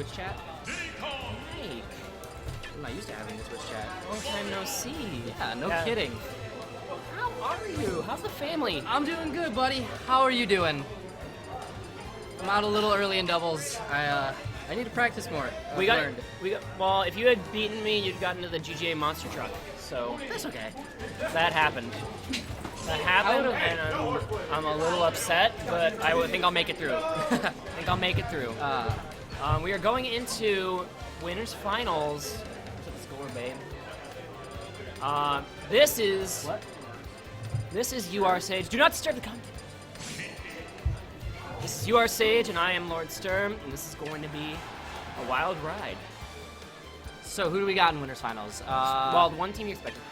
Twitch chat. Mike. I'm not used to having a Twitch chat. Long time no see. Yeah, no kidding. How are you? How's the family? I'm doing good, buddy. How are you doing? I'm out a little early in doubles. I need to practice more. We got. Well, if you had beaten me, you'd gotten to the GGA monster truck. So That's okay. that happened. That happened, and I'm a little upset, but I think I'll make it through. I think I'll make it through. We are going into winners finals. Look at the score, babe. This is UR Sage. Do not disturb the comment. This is UR Sage, and I am Lord Sturm, and this is going to be a wild ride. So who do we got in winners finals? Well, the one team you expected.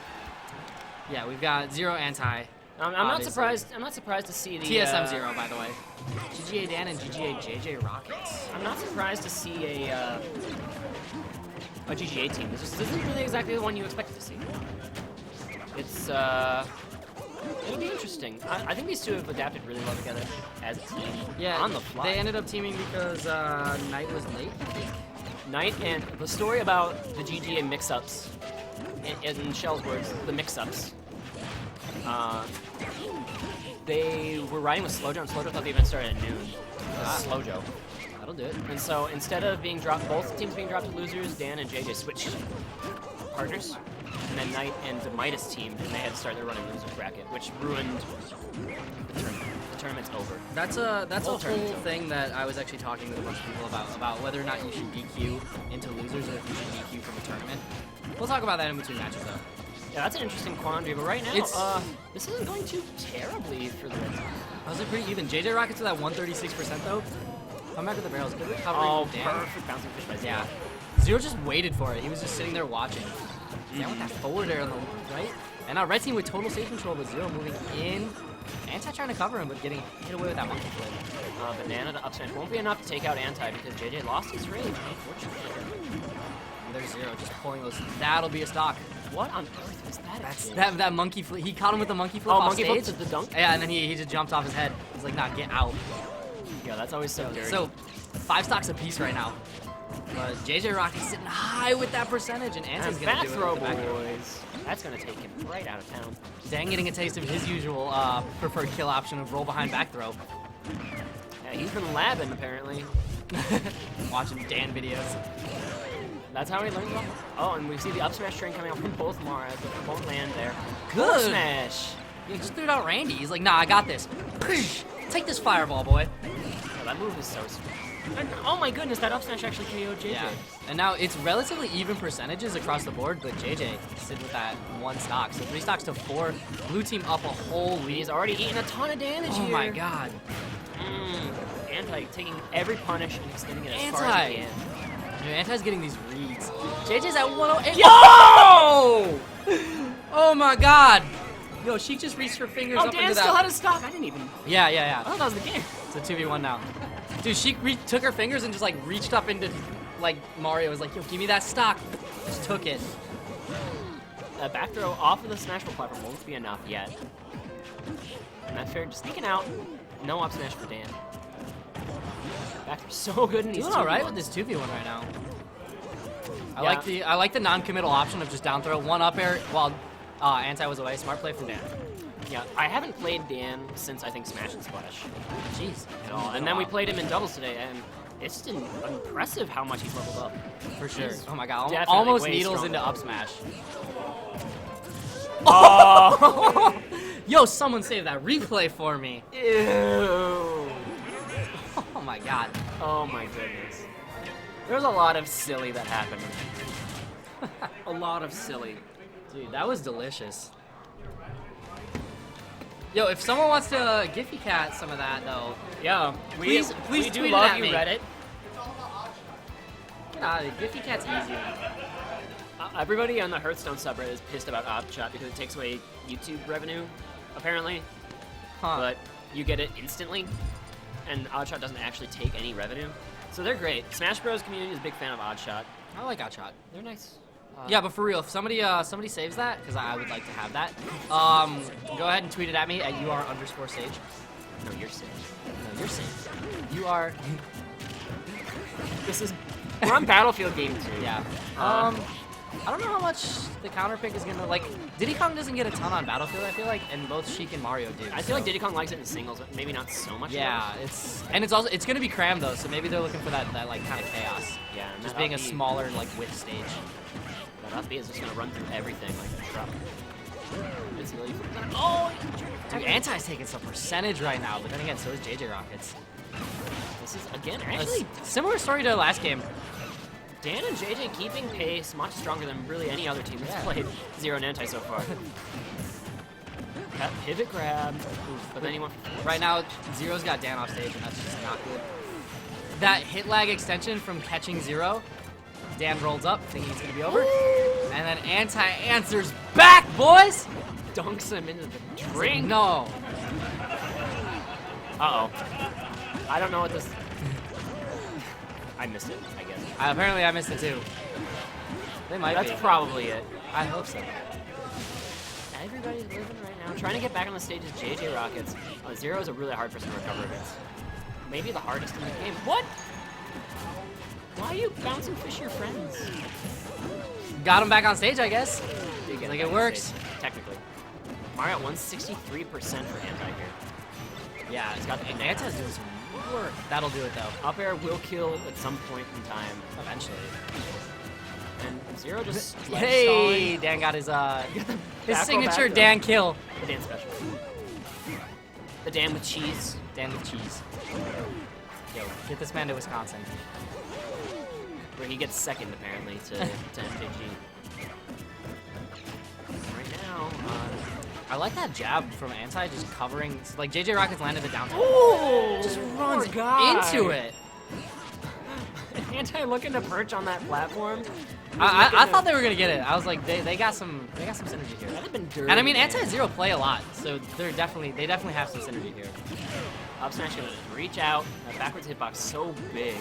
Yeah, we've got ZeRo Anti. I'm not surprised. I'm not surprised to see the TSM ZeRo, by the way. GGA Dan and GGA JJROCKETS. I'm not surprised to see a GGA team. This isn't really exactly the one you expected to see. It's it'll be interesting. I think these two have adapted really well together as a team. Yeah, on the fly. They ended up teaming because Knight was late, I think. Knight, and the story about the GGA mix-ups, in Shell's words, the mix-ups. They were riding with Slojo, and Slojo thought the event started at noon. Slojo. That'll do it. And so instead of being dropped, both teams being dropped to losers, Dan and JJ switched partners. And then Knight and the Midas team, and they had to start their running losers bracket, which ruined the tournament. The tournament's over. That's a whole thing that I was actually talking with a bunch of people about whether or not you should DQ into losers or if you should DQ from a tournament. We'll talk about that in between matches, though. Yeah, that's an interesting quandary, but right now, this isn't going too terribly for the Red Team. That was pretty even. JJROCKETS with that 136% though. Come back with the barrels. Good recovery. Oh, Dan. perfect bouncing fish by ZeRo. Yeah. ZeRo just waited for it. He was just sitting there watching. Dan with that forward air on the right. And now Red Team with total safe control with ZeRo moving in. Anti trying to cover him, but getting hit away with that monkey flip. Banana to up smash won't be enough to take out Anti because JJ lost his range, unfortunately. And there's ZeRo just pulling those. That'll be a stock. What on earth is that? That monkey flip. He caught him with the monkey flip off monkey stage. flip to the dunk? Yeah, and then he just jumped off his head. He's like, nah, get out. Yeah, that's always so dirty. So, 5 stocks apiece right now. But JJROCKETS sitting high with that percentage, and Anti's gonna back do throw, it with the back throw. boys. That's gonna take him right out of town. Dan getting a taste of his usual preferred kill option of roll behind back throw. Yeah, he's been labbing apparently. Watching Dan videos. That's how he learns. Oh, and we see the up smash train coming out from both Mara, but it won't land there. Good. Up smash. He just threw it out Randy. He's like, nah, I got this. Take this fireball, boy. Oh, that move is so sweet. And, oh my goodness, that up smash actually KO'd JJ. Yeah. And now it's relatively even percentages across the board, but JJ sitting with that 1 stock. So 3 stocks to 4. Blue team up a whole lead. He's already eaten a ton of damage here. Oh my god. Anti taking every punish and extending it as far as he can. Dude, Anti's getting these reads. JJ's at 108. Yo! Oh my god! Yo, she just reached her fingers up Dan into that. still had a stock. I didn't even. Yeah. I thought that was the game. It's a 2v1 now. Dude, she took her fingers and just like reached up into, like, Mario was like, yo, give me that stock. Just took it. Back throw off of the Smashville platform won't be enough yet. And that fair just sneaking out. No up smash for Dan. Back throw so good in these Doing all right with this 2v1 right now. I like the non-committal option of just down throw, 1 up air while Anti was away. Smart play from Dan. Yeah, I haven't played Dan since I think Smash and Splash. Jeez. At all. And then we played him in doubles today, and it's just impressive how much he's leveled up. For sure. Oh my god, Definitely almost way needles stronger. into up smash. Oh! Yo, someone save that replay for me. Ew. Oh my god. Oh my goodness. There's a lot of silly that happened. A lot of silly. Dude, that was delicious. Yo, if someone wants to Giphy Cat some of that, though, Yeah, please we tweet do it love at you, me. Reddit. get out of it. Giphy Cat's easy. Everybody on the Hearthstone subreddit is pissed about Oddshot because it takes away YouTube revenue, apparently. Huh. But you get it instantly, and Oddshot doesn't actually take any revenue. So they're great. Smash Bros. Community is a big fan of Oddshot. I like Outshot. They're nice. Yeah, but for real, if somebody saves that, because I would like to have that, go ahead and tweet it at me at @UR_Sage. No, you're safe. No, you're safe. You are. This is We're on Battlefield game 2. Yeah. I don't know how much the counter pick is gonna like. Diddy Kong doesn't get a ton on Battlefield, I feel like, and both Sheik and Mario do. I feel like Diddy Kong likes it in singles, but maybe not so much. Yeah, it's gonna be crammed though, so maybe they're looking for that like kind of chaos. Yeah, and just that being a up B- smaller like width stage. That up B is just gonna run through everything like a truck. Oh, dude, Anti's taking some percentage right now, but then again, so is JJROCKETS. this is again actually Similar story to the last game. Dan and JJ keeping pace much stronger than really any other team that's played ZeRO and Anti so far. That pivot grab, but then he went. Right now, ZeRo's got Dan off stage, and that's just not good. That hit lag extension from catching ZeRo, Dan rolls up, thinking it's gonna be over, and then Anti answers back, boys. Dunks him into the drink. No. Uh-oh. I don't know what this... I missed it, I guess. Apparently I missed it too. They might That's be. probably it. I hope so. Everybody's living right now. Trying to get back on the stage is JJROCKETS. ZeRo is a really hard person to recover against. Maybe the hardest in the game. What? Why are you bouncing fish your friends? Got him back on stage, I guess. Like Like it works. Technically. Mario at 163% for Anti here. Yeah, it's got the Anti's doing some work. That'll do it though. Up air will kill at some point in time. Eventually. And ZeRo just Hey, Dan got his signature back Dan kill. The Dan special. The Dan with cheese. Dan with cheese. Yo, get this man to Wisconsin. Where he gets second apparently to MJG. Right now, I like that jab from Anti, just covering. Like JJROCKETS landed the down. oh, Just runs guy. into it. Anti looking to perch on that platform. I thought they were gonna get it. I was like, they got some synergy here. That'd have been dirty. And I mean, man. Anti and ZeRo play a lot, so they definitely have some synergy here. Up smash gonna reach out. That backwards hitbox so big.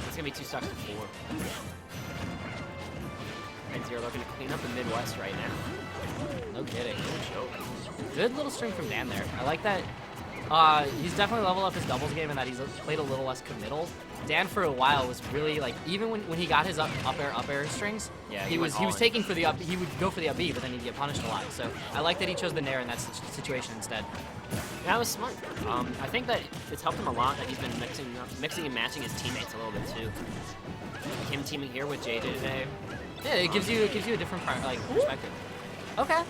It's gonna be 2 stocks to 4. And ZeRo looking to clean up the Midwest right now. No kidding. No joke. Good little string from Dan there. I like that. He's definitely leveled up his doubles game and that he's played a little less committal. Dan for a while was really like, even when he got his up air strings, yeah, he was taking for the up. He would go for the up B, but then he'd get punished a lot. So I like that he chose the nair in that situation instead. That was smart. I think that it's helped him a lot that he's been mixing and matching his teammates a little bit too. Him teaming here with JJ today. Yeah, it gives you a different perspective. Okay.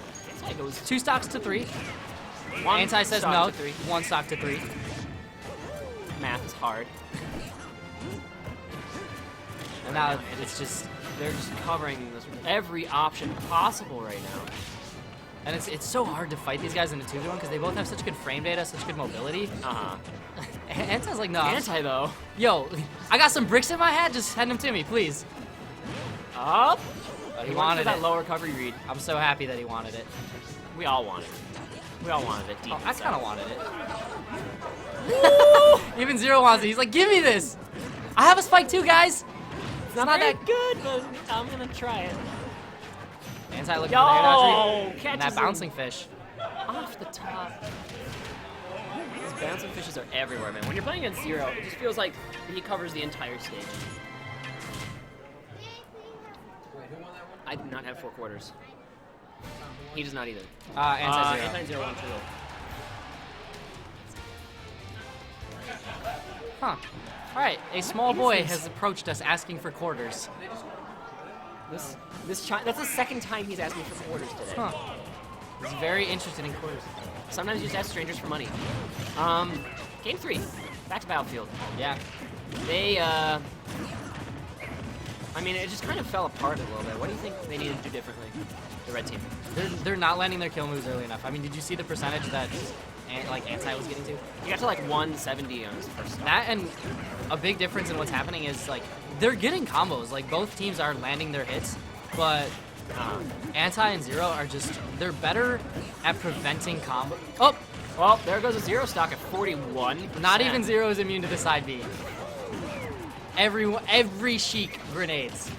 It goes 2 stocks to 3. one Anti says stock no. to 3. 1 stock to 3. Math is hard. And now it's just, they're just covering this every option possible right now. and it's so hard to fight these guys in a 2v1 because they both have such good frame data, such good mobility. Anti's like, no. Anti though. Yo, I got some bricks in my hat. Just send them to me, please. Up. He wanted that it. low recovery read. I'm so happy that he wanted it. We all wanted it. We all wanted it. Deep Oh, I inside. kind of wanted it. Even ZeRo wants it. He's like, give me this. I have a spike too, guys. It's not that good, but I'm gonna try it. Anti looking Yo, for the air dodge and catches that him. bouncing fish. Off the top. These bouncing fishes are everywhere, man. When you're playing against ZeRo, it just feels like he covers the entire stage. I do not have 4 quarters. He does not either. Anti-ZeRo. Anti-ZeRo 1 2. Huh. All right, a small boy has approached us asking for quarters. That's the second time he's asked me for quarters today. Huh. He's very interested in quarters. Sometimes you just ask strangers for money. Game 3, back to Battlefield. Yeah. They, I mean, it just kind of fell apart a little bit. What do you think they needed to do differently, the red team? They're not landing their kill moves early enough. I mean, did you see the percentage that Anti was getting to? You got to like 170 on his first stop. That and a big difference in what's happening is like they're getting combos. Like both teams are landing their hits, but Anti and ZeRo are just they're better at preventing combo. Oh, Well, there goes a ZeRo stock at 41. not even ZeRo is immune to the side B. Every Sheik grenades.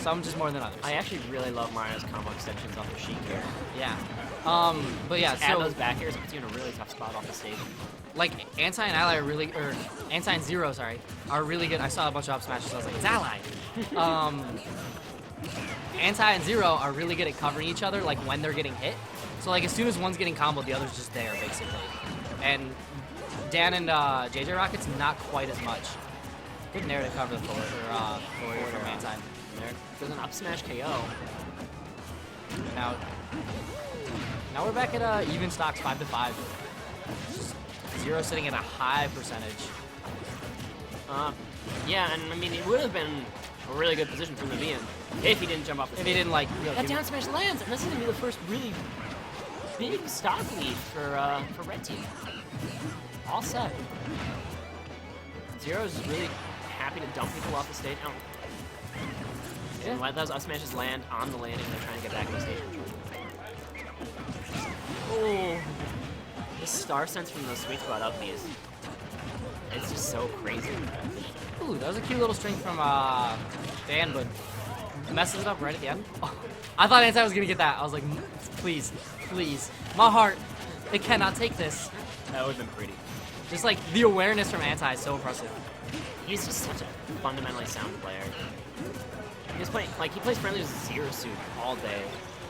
some just more than others. I actually really love Mario's combo extensions off the sheet here. Yeah. But yeah, Just add so those back airs, it puts you in a really tough spot off the stage. like Anti and Ally are really, or Anti and ZeRo, sorry, are really good. I saw a bunch of up smashes, so I was like, it's Ally. Anti and ZeRo are really good at covering each other, like when they're getting hit. So like as soon as one's getting comboed, the other's just there basically. And Dan and JJROCKETS not quite as much. Good nair to cover the forward from Anti. There. Does an up smash KO. Now we're back at even stocks 5-5. ZeRo sitting at a high percentage. Yeah, and I mean, it would have been a really good position for him to be in if he didn't jump off the If he didn't like, you know, that down smash lands, and this is gonna be the first really big stock lead for red team. All set. ZeRo's really happy to dump people off the stage. And let those up smashes land on the landing. They're trying to get back to the stage. Oh, the star sense from the sweet spot up these. It's just so crazy. Ooh, that was a cute little string from Dan, but messes it up right at the end. Oh, I thought Anti was gonna get that. I was like, please, please, my heart, it cannot take this. That would have been pretty. Just like the awareness from Anti is so impressive. He's just such a fundamentally sound player. He's playing, like, he plays friendlies with ZeRo suit all day.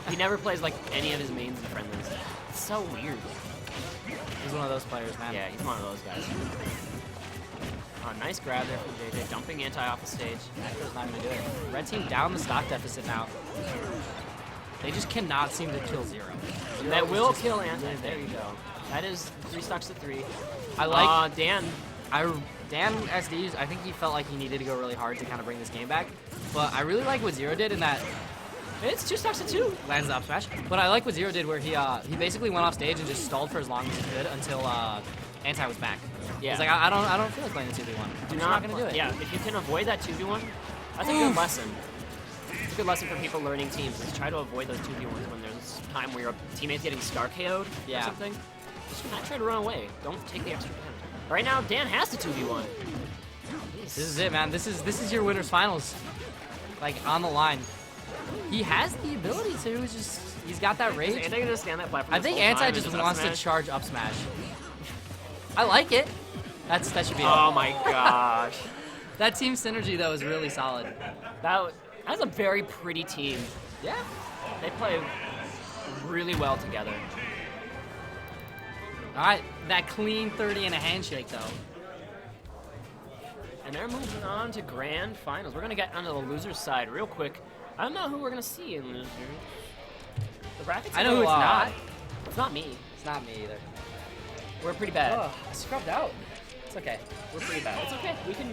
He never plays like any of his mains in friendlies. It's so weird. He's one of those players, man. Yeah, he's one of those guys. Nice grab there from JJ, dumping Anti off the stage. That's not gonna do it. Red team down the stock deficit now. They just cannot seem to kill ZeRo. That will kill Anti. There you go. That is 3 stocks to 3. I like Dan. Dan SD, I think he felt like he needed to go really hard to kind of bring this game back. But I really like what ZeRo did in that. It's 2 stocks to 2. Lands the up smash. But I like what ZeRo did where he basically went off stage and just stalled for as long as he could until Anti was back. Yeah. He's like, I don't feel like playing the 2v1. I'm just not gonna do it. Yeah, if you can avoid that 2v1, that's a good lesson. It's a good lesson for people learning teams. Is try to avoid those 2v1s when there's a time where your teammate's getting star KO'd or something. Just not try to run away. Don't take the extra penalty. Right now, Dan has the 2v1. This is it, man. This is your winners finals. Like on the line. He has the ability to. It's just he's got that rage. Is Anti gonna stand that platform? I think Anti just wants to charge up smash. I like it. That should be it. Oh my gosh. That team synergy though is really solid. That's a very pretty team. Yeah. They play really well together. All right, that clean 30 and a handshake though. And they're moving on to grand finals. We're gonna get onto the losers side real quick. I don't know who we're gonna see in losers. The brackets. I know who it's not. It's not me. It's not me either. We're pretty bad. Oh, I scrubbed out. It's okay. We're pretty bad. It's okay. We can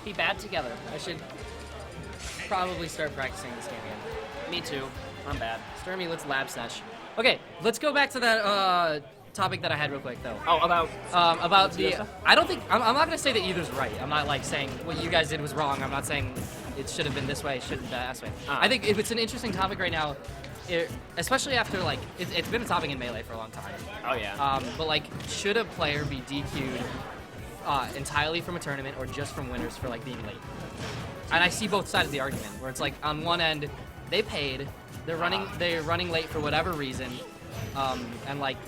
be bad together. I should probably start practicing this game again. Me too. I'm bad. Stormy, let's lab sesh. Okay, let's go back to that topic that I had real quick though. Oh, about the. I don't think I'm not gonna say that either's right. I'm not like saying what you guys did was wrong. I'm not saying it should have been this way, shouldn't that way. I think if it's an interesting topic right now, especially after like it's been a topic in Melee for a long time. Oh yeah. But like, should a player be DQ'd entirely from a tournament or just from winners for like being late? And I see both sides of the argument where it's like on one end they paid, they're running late for whatever reason, and like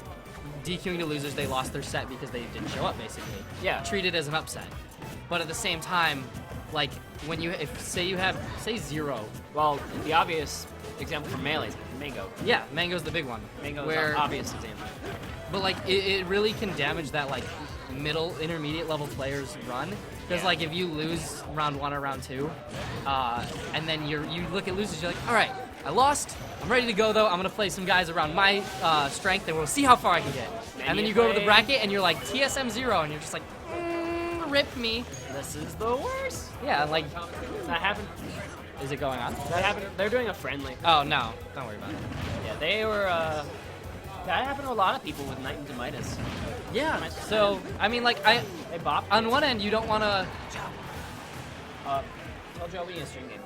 DQing to losers, they lost their set because they didn't show up basically. Yeah. Treat it as an upset. But at the same time, like when say ZeRo. Well, the obvious example for Melee is Mango. Yeah, Mango's the big one. Mango's an obvious example. But like it really can damage that like middle intermediate level players run because like if you lose round 1 or round 2 and then you look at losers, you're like, all right, I lost, I'm ready to go though, I'm gonna play some guys around my strength and we'll see how far I can get. And then you go to the bracket and you're like TSM 0 and you're just like, rip me. This is the worst. Yeah, like that happened. Is it going on? That happened. They're doing a friendly. Oh no, don't worry about it. Yeah, they were. That happened to a lot of people with Knight and Midas. Yeah. So I mean, like they bopped. On one end, you don't want to. Tell Joe we need a stream game.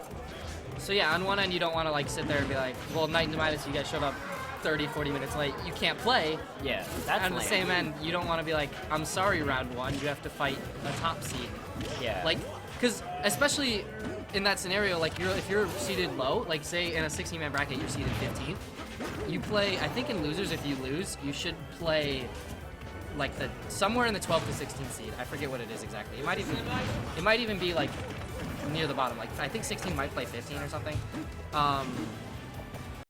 So yeah, on one end, you don't want to like sit there and be like, well, Knight and Midas, you guys showed up 30, 40 minutes late. You can't play. Yeah, that's And on the same end, you don't want to be like, I'm sorry, round 1, you have to fight a top seed. Yeah. Like, because especially in that scenario, like if you're seated low, like say in a 16-man bracket, you're seated 15th. You play, I think in losers, if you lose, you should play like somewhere in the 12th to 16th seed. I forget what it is exactly. It might even be like near the bottom. Like I think 16 might play 15 or something.